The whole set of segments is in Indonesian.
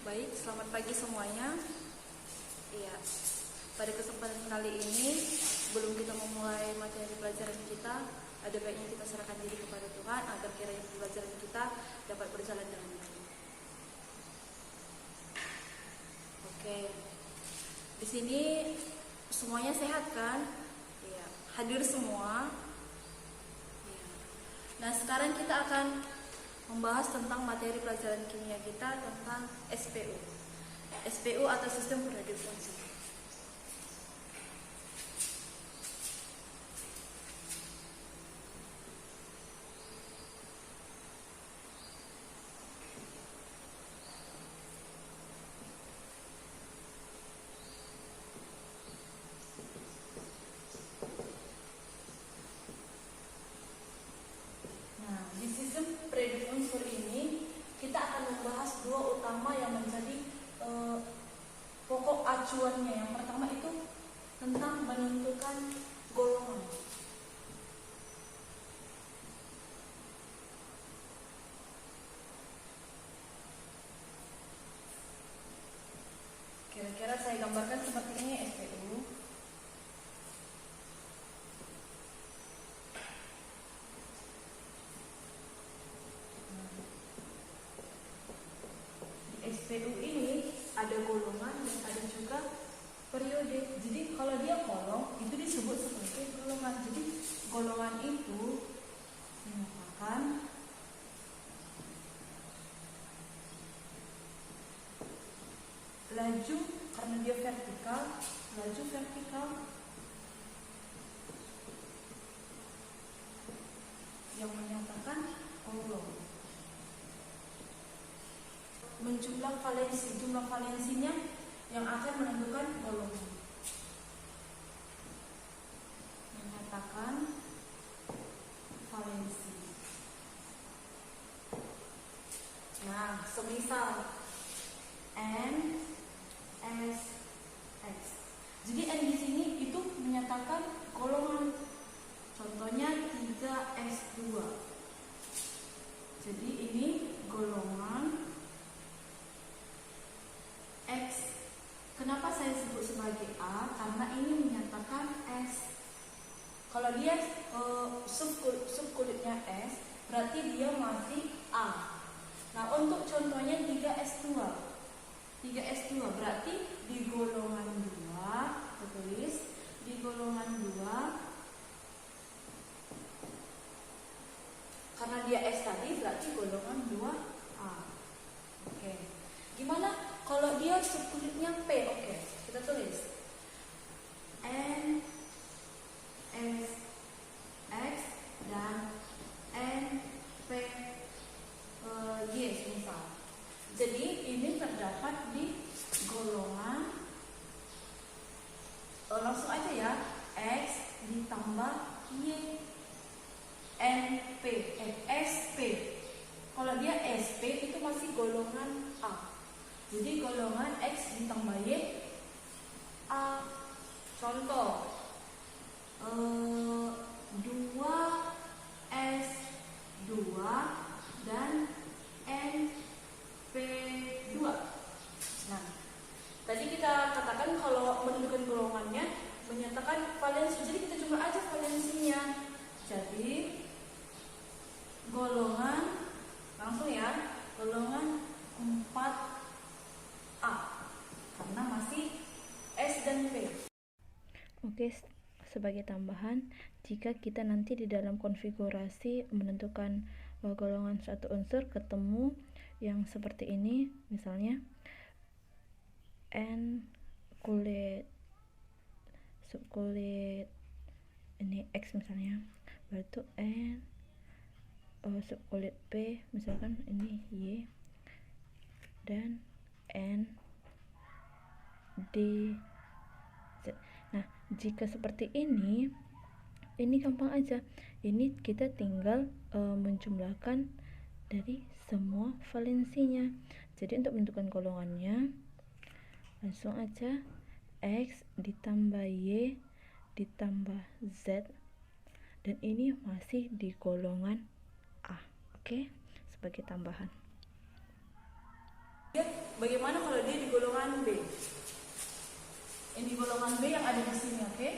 Baik, selamat pagi semuanya. Iya, pada kesempatan kali ini, sebelum kita memulai materi pelajaran kita, ada baiknya kita serahkan diri kepada Tuhan agar kiranya pelajaran kita dapat berjalan dengan baik. Oke, di sini semuanya sehat kan? Iya, hadir semua. Iya. Nah, sekarang kita akan membahas tentang materi pelajaran kimia kita tentang SPU. SPU atau sistem radiofungsi. Nah, di sistem radiofungsi ini kita akan membahas dua utama yang menjadi pokok acuannya. Yang pertama itu tentang menentukan golongan. Kira-kira saya gambarkan seperti ini SPU. Di SPU ini ada golongan dan ada juga periode. Jadi kalau dia kolom itu disebut sebagai golongan. Jadi golongan itu menyatakan laju karena dia vertikal, laju vertikal yang menyatakan kolom. Menjumlah valensi, jumlah valensinya yang akan menentukan golongan. Menyatakan valensi. Nah, semisal N, S, X. Jadi N di sini itu menyatakan golongan. Contohnya 3S2. Jadi ini golongan X. Kenapa saya sebut sebagai A? Karena ini menyatakan S. Kalau dia subkulitnya S, berarti dia masih A. Nah, untuk contohnya 3S2. 3S2 berarti di golongan 2, kita tulis di golongan 2. Karena dia S tadi berarti golongan 2A. Oke. Gimana kalau dia subkulitnya P? Oke, kita tulis N, S, X dan N, P, Y misal. Jadi ini terdapat di golongan langsung aja ya, X ditambah Y, NP, SP. Kalau dia SP itu masih golongan A. Jadi golongan X ditambah Y A. Contoh 2S2 dan NP2. Nah, tadi kita katakan kalau menentukan golongannya menyatakan valensi. Jadi kita jumlah aja valensinya. Jadi golongan langsung ya, golongan 4A karena masih S dan P. Oke, sebagai tambahan, jika kita nanti di dalam konfigurasi menentukan golongan suatu unsur ketemu yang seperti ini, misalnya N kulit subkulit ini X misalnya, berarti N subkulit P misalkan ini Y dan N D Z. Nah, jika seperti ini gampang aja. Ini kita tinggal menjumlahkan dari semua valensinya. Jadi untuk menentukan golongannya langsung aja X ditambah Y ditambah Z, dan ini masih di golongan A. Oke, sebagai tambahan. Bagaimana kalau dia di golongan B? Ini golongan B yang ada di sini, oke?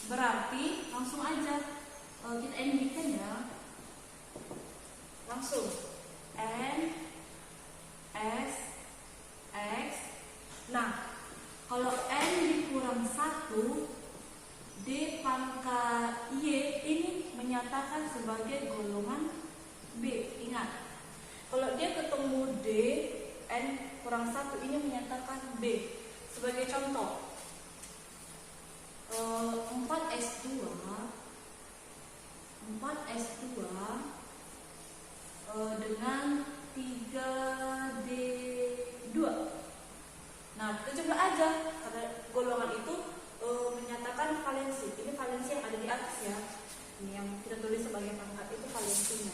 Berarti langsung aja kita endingkan ya. Langsung N S X. Nah, kalau N dikurang 1, D pangkat Y ini menyatakan sebagai golongan B. Ingat, kalau dia ketemu D, N kurang 1 ini menyatakan B. Sebagai contoh, 4S2 dengan 3D2. Nah, kita coba aja, karena golongan itu menyatakan valensi. Ini valensi yang ada di atas ya. Ini yang kita tulis sebagai pangkat itu valensinya.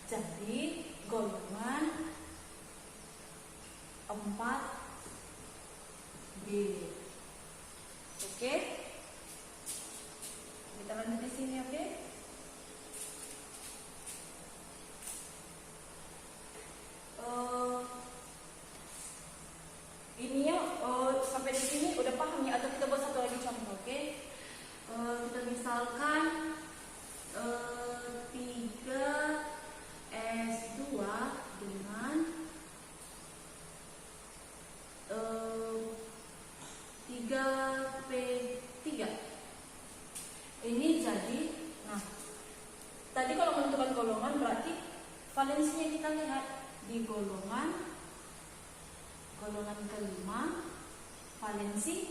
Jadi golongan 4B. Oke? Kita lanjut di sini, oke? Ini ya, sampai di sini udah paham ya, atau kita buat satu lagi contoh, oke? Kita misalkan 3S2 dengan 3P3. Ini jadi, nah, tadi kalau menentukan golongan berarti valensinya kita lihat di golongan kelima, valensi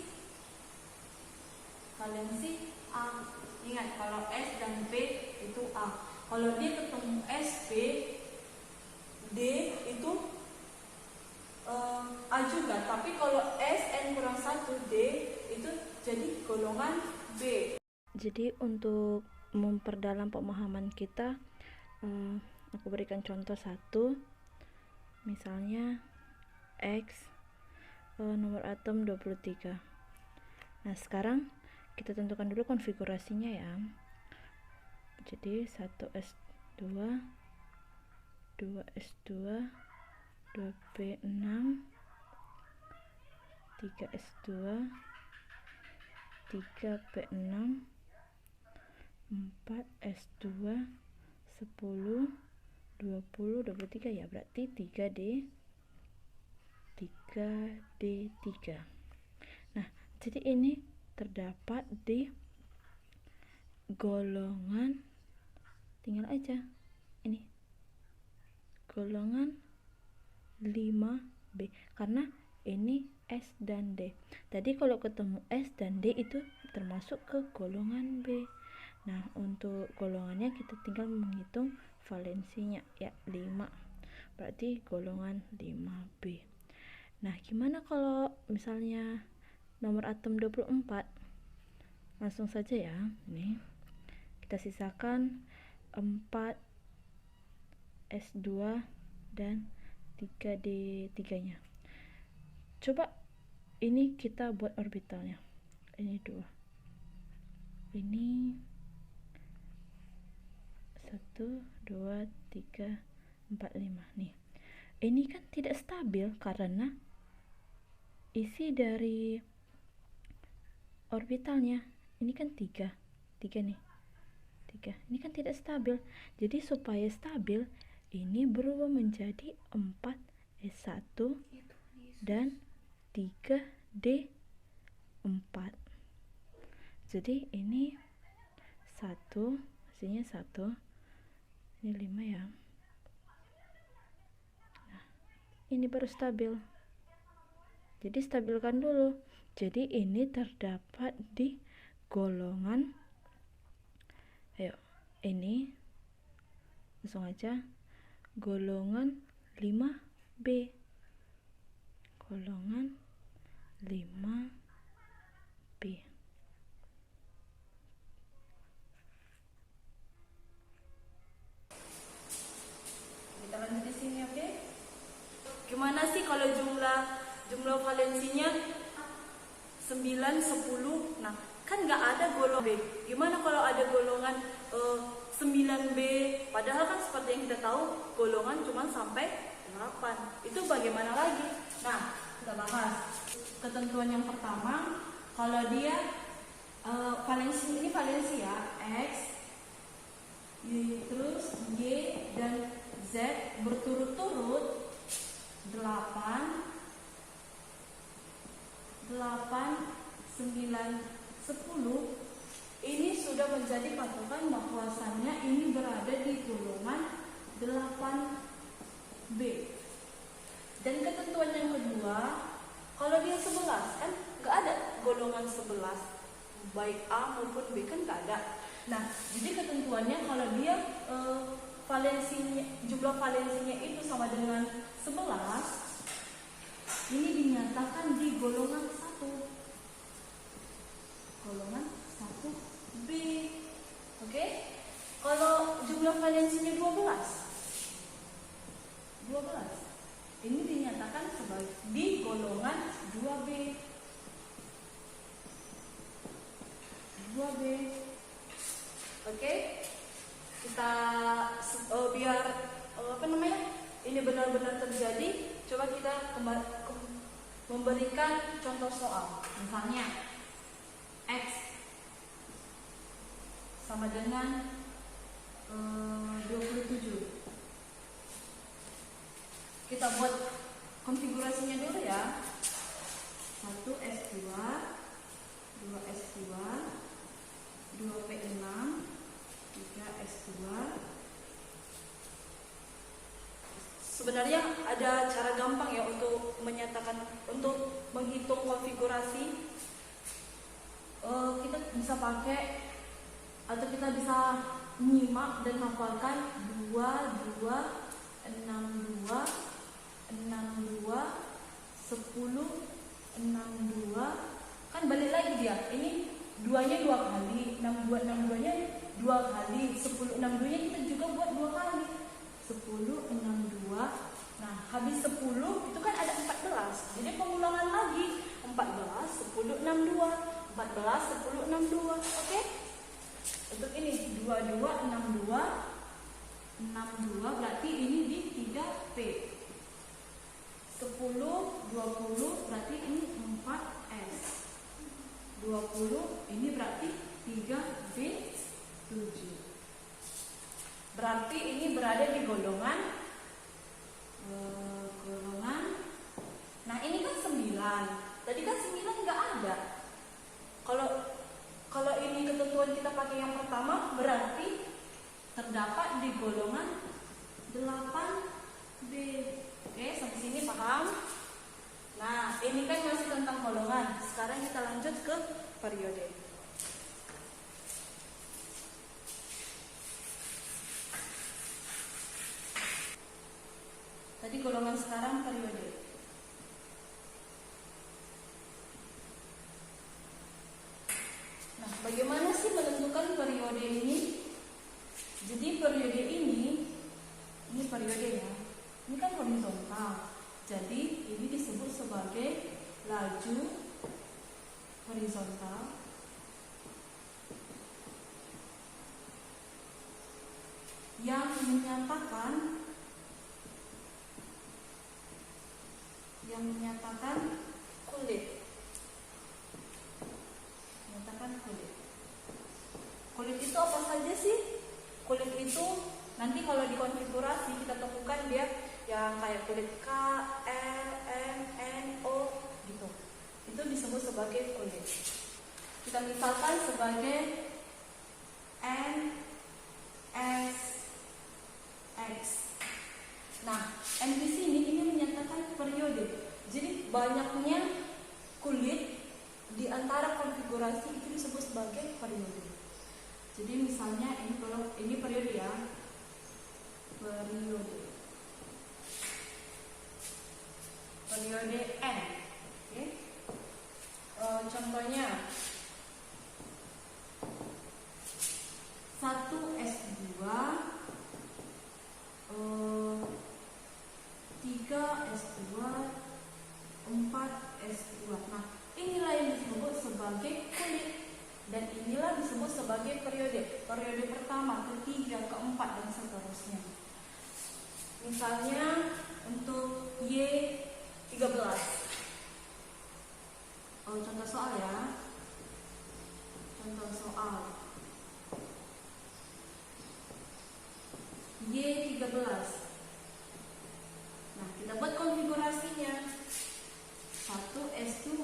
A. Ingat, kalau S dan P itu A. Kalau dia ketemu S, P, D itu A juga. Tapi kalau S, N kurang 1, D itu jadi golongan B. Jadi untuk memperdalam pemahaman kita, aku berikan contoh satu. Misalnya X nomor atom 23. Nah, sekarang kita tentukan dulu konfigurasinya ya. Jadi 1S2, 2S2, 2P6, 3S2, 3P6, 4S2, 10, 20, 23 ya, berarti 3D3. Nah, jadi ini terdapat di golongan, tinggal aja ini golongan 5B, karena ini S dan D. Tadi kalau ketemu S dan D itu termasuk ke golongan B. Nah, untuk golongannya kita tinggal menghitung valensinya ya, 5. Berarti golongan 5B. Nah, gimana kalau misalnya nomor atom 24? Langsung saja ya. Nih, kita sisakan 4S2 dan 3D3-nya. Coba ini kita buat orbitalnya. Ini 2. Ini 1, 2, 3, 4, 5. Nih, ini kan tidak stabil karena isi dari orbitalnya ini kan 3 nih, 3. Ini kan tidak stabil. Jadi supaya stabil, ini berubah menjadi 4S1 dan 3D4. Jadi ini 1, hasilnya 1. Ini 5 ya. Nah, ini baru stabil. Jadi stabilkan dulu. Jadi ini terdapat di golongan, ayo, ini langsung aja golongan 5B. Golongan 5B. Kita lanjut di sini, oke? Gimana sih kalau jumlah valensinya 9, 10? Nah, kan nggak ada golongan B. Gimana kalau ada golongan 9B? Padahal kan seperti yang kita tahu, golongan cuma sampai 8. Itu bagaimana lagi? Nah, kita bahas. Ketentuan yang pertama, kalau dia valensi, ini valensi ya, X, Y, terus Y dan Z berturut-turut 8, 9, 10, ini sudah menjadi patokan bahwasannya ini berada di golongan 8B. Dan ketentuan yang kedua, kalau dia 11 kan nggak ada golongan 11, baik A maupun B kan nggak ada. Nah, jadi ketentuannya kalau dia jumlah valensinya itu sama dengan 11, ini dinyatakan di golongan 1. Golongan 1B. Oke? Kalau jumlah valensinya 12. Ini dinyatakan sebagai di golongan 2B. 2B. Oke? Kita biar ini benar-benar terjadi, coba kita memberikan contoh soal. Misalnya X sama dengan 27. Kita buat konfigurasinya dulu ya. 1 S2, 2 S2, 2 P6, 3 S2. Sebenarnya ada cara gampang ya untuk menghitung konfigurasi. Kita bisa pakai atau kita bisa nyimak dan hafalkan 22, 62, 62, 10, 62. Kan balik lagi dia. Ini duanya 2 kali, 62 nya 2 kali, 10 62 nya kita juga buat 2 kali. 10 62. Nah, habis 10 itu kan ada 14. Jadi pengulangan lagi 14 10 62. 14 10 62. Oke? Untuk ini 22 62 62 berarti ini di 3P. 10 20 berarti ini 4S. 20 ini berarti 3B7. Berarti ini berada di golongan nah ini kan 9. Tadi kan 9 nggak ada. Kalau ini ketentuan kita pakai yang pertama, berarti terdapat di golongan 8B. Oke, sampai sini paham? Nah, ini kan masih tentang golongan. Sekarang kita lanjut ke periode. Tadi golongan, sekarang periode. Nah, bagaimana sih menentukan periode ini? Jadi periode ini periodenya. Ini kan horizontal. Jadi ini disebut sebagai laju horizontal. Yang menyatakan kulit. Kulit itu apa saja sih? Kulit itu nanti kalau dikonfigurasi kita temukan dia yang kayak kulit K, L, M, N, O gitu. Itu disebut sebagai kulit. Kita misalkan sebagai N, S, X. Nah, N di sini ini menyatakan periode. Jadi banyaknya kulit di antara konfigurasi itu disebut sebagai periode. Jadi misalnya ini periode ya. Periode N. Oke. Contohnya 1 S2, 3 S2, 4 S2. Nah, inilah yang disebut sebagai kulit. Dan inilah disebut sebagai periode. Periode pertama, ketiga, keempat, dan seterusnya. Misalnya untuk Y13. Contoh soal ya. Contoh soal Y13. Nah, kita buat konfigurasinya. 1S2,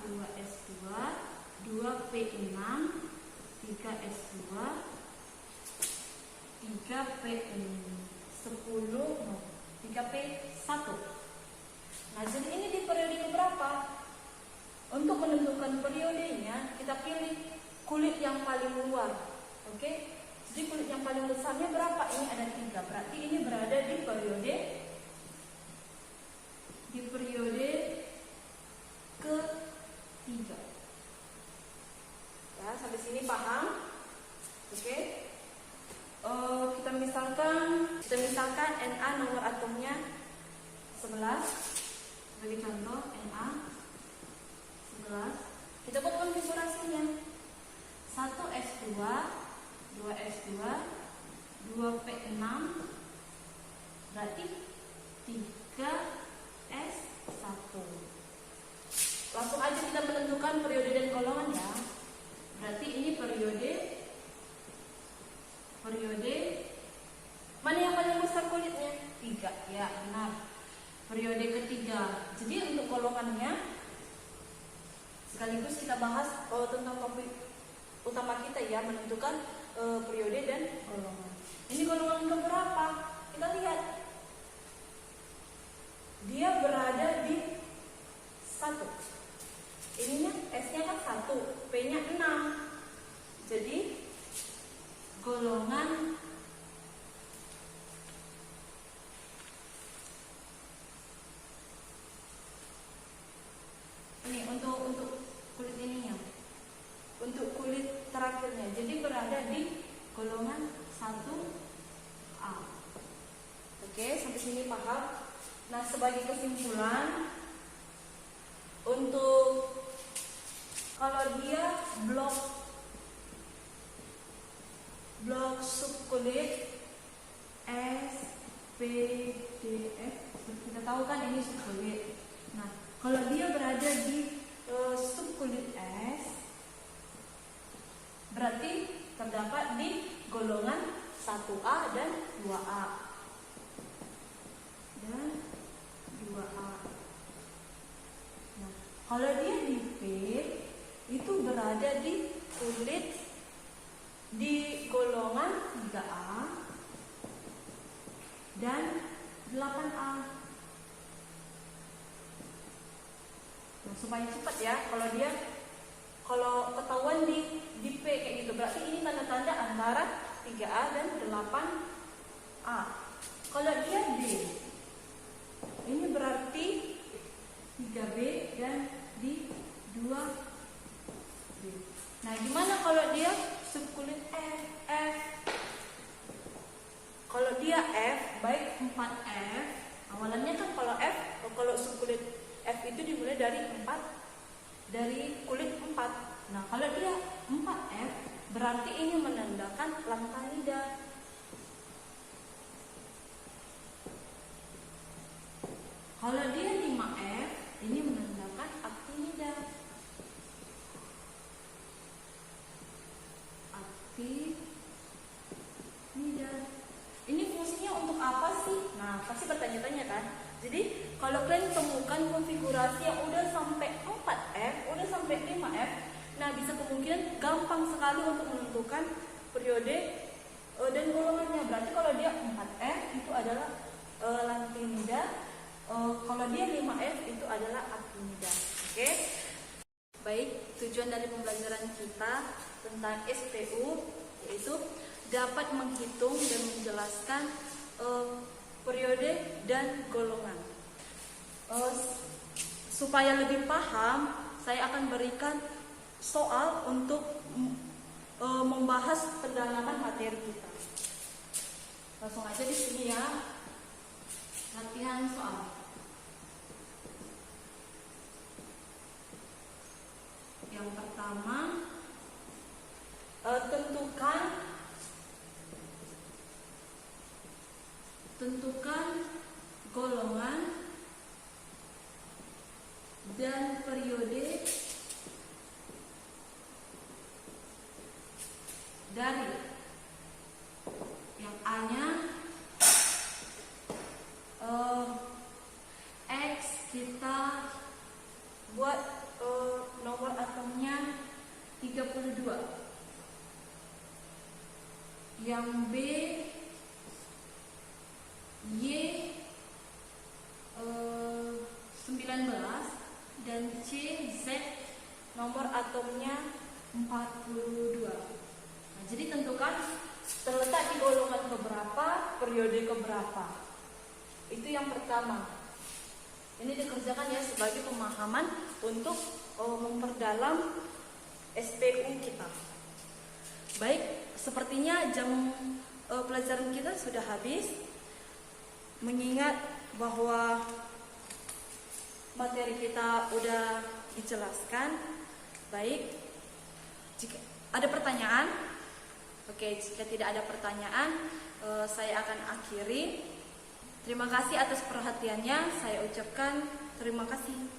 2S2, 2P6, 3S2, 3P1. Nah, jadi ini di periode keberapa? Untuk menentukan periodenya, kita pilih kulit yang paling luar. Oke? Jadi kulit yang paling besarnya berapa? Ini ada 3. Berarti ini berada di periode ketiga. Ya, sampai sini paham? Oke? Kita misalkan Na nomor atomnya 11. Sebagai contoh Na 11. Kita buat konfigurasinya. 1S2, 2S2, 2P6, berarti 3S1. Langsung aja kita menentukan periode dan golongan ya. Berarti ini periode mana yang paling besar kulitnya? 3. Ya, benar. Periode ketiga. Jadi untuk golongannya sekaligus kita bahas tentang topik utama kita ya, menentukan periode dan golongan. Ini golongan keberapa? Kita lihat. Dia berada di 1. Ininya S-nya kan 1, P-nya 6. Jadi golongan ini untuk kulit ininya. Untuk kulit terakhirnya. Jadi berada di golongan 1A. Oke, sampai sini paham? Nah, sebagai kesimpulan, untuk kalau dia blok subkulit S, P, D, F, kita tahu kan ini subkulit. Nah, kalau dia berada di subkulit S, berarti terdapat di golongan 1A dan 2A. Nah, kalau dia di P, itu berada di kulit di golongan 3A dan 8A. Nah, supaya cepat ya, kalau ketahuan di P kayak gitu, berarti ini tanda-tanda antara 3A dan 8A. Kalau dia D, ini berarti 3B dan di 2B. Nah, gimana kalau dia subkulit F? Kalau dia F, baik 4F. Awalannya kan kalau subkulit F itu dimulai dari kulit 4. Nah, kalau dia 4F, berarti ini menandakan lantanida. Kalau dia 5F, ini menandakan aktinida. Ini fungsinya untuk apa sih? Nah, pasti bertanya-tanya kan? Jadi, kalau kalian temukan konfigurasi yang udah sampai 4F, udah sampai 5F, nah bisa kemungkinan gampang sekali untuk menentukan periode dan golongannya. Berarti kalau dia 4F itu adalah lantinida, kalau dia 5F itu adalah aktinida. Oke? Baik, tujuan dari pembelajaran kita tentang SPU yaitu dapat menghitung dan menjelaskan periode dan golongan. Supaya lebih paham, saya akan berikan soal untuk membahas pendalaman materi kita. Langsung aja di sini ya. Latihan soal. Yang pertama, tentukan golongan periode keberapa. Itu yang pertama. Ini dikerjakan ya sebagai pemahaman untuk memperdalam SPU kita. Baik, sepertinya jam pelajaran kita sudah habis. Mengingat bahwa materi kita udah dijelaskan. Baik, jika ada pertanyaan, oke, jika tidak ada pertanyaan, saya akan akhiri. Terima kasih atas perhatiannya. Saya ucapkan terima kasih.